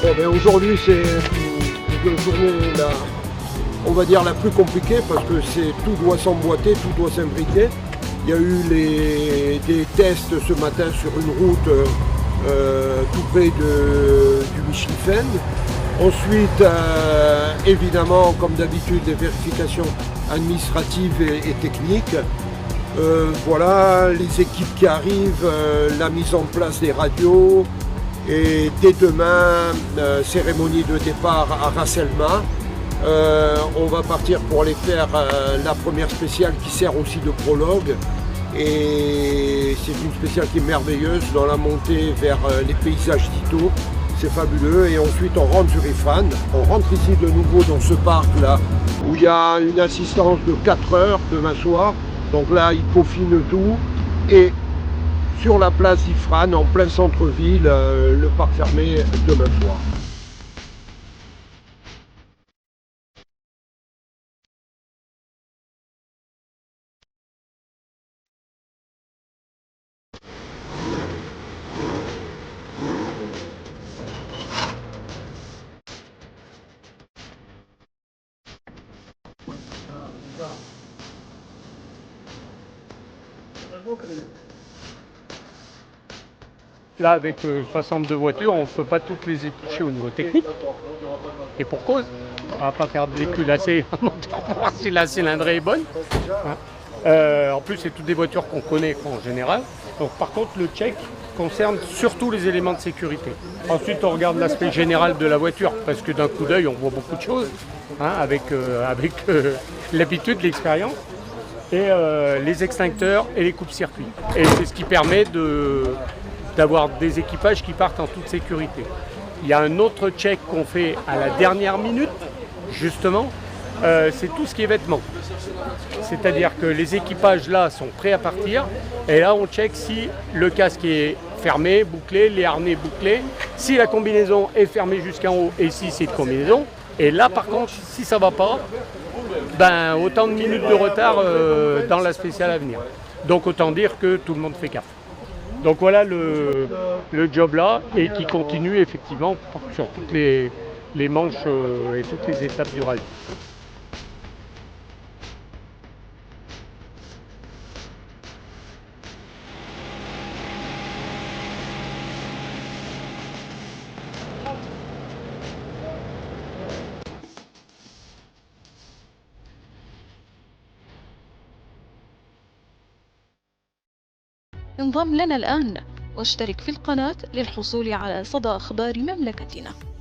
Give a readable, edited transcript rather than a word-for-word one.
Bon, ben aujourd'hui c'est une journée on va dire la plus compliquée parce que tout doit s'emboîter, tout doit s'imbriquer. Il y a eu des tests ce matin sur une route tout près du Michlifen. Ensuite, évidemment, comme d'habitude, des vérifications administratives et techniques. Voilà, les équipes qui arrivent, la mise en place des radios. Et dès demain, cérémonie de départ à Rasselma. On va partir pour aller faire la première spéciale qui sert aussi de prologue. Et c'est une spéciale qui est merveilleuse dans la montée vers les paysages d'Ito. C'est fabuleux. Et ensuite on rentre sur Ifrane. On rentre ici de nouveau dans ce parc là où il y a une assistance de 4 heures demain soir. Donc là il peaufine tout. Et sur la place d'Ifrane, en plein centre-ville, le parc fermé demain soir. Là, avec 62 voitures, on ne peut pas toutes les éplucher au niveau technique. Et pour cause, on ne va pas faire de déculasser pour voir si la cylindrée est bonne. En plus, c'est toutes des voitures qu'on connaît en général. Donc, par contre, le check concerne surtout les éléments de sécurité. Ensuite, on regarde l'aspect général de la voiture, parce que d'un coup d'œil, on voit beaucoup de choses, avec l'habitude, l'expérience, et les extincteurs et les coupes-circuits. Et c'est ce qui permet d'avoir des équipages qui partent en toute sécurité. Il y a un autre check qu'on fait à la dernière minute, justement, c'est tout ce qui est vêtements. C'est-à-dire que les équipages là sont prêts à partir, et là on check si le casque est fermé, bouclé, les harnais bouclés, si la combinaison est fermée jusqu'en haut et si c'est une combinaison. Et là par contre, si ça ne va pas, ben autant de minutes de retard dans la spéciale à venir. Donc autant dire que tout le monde fait gaffe. Donc voilà le job là, et qui continue effectivement sur toutes les manches et toutes les étapes du rallye. انضم لنا الآن واشترك في القناة للحصول على صدى أخبار مملكتنا.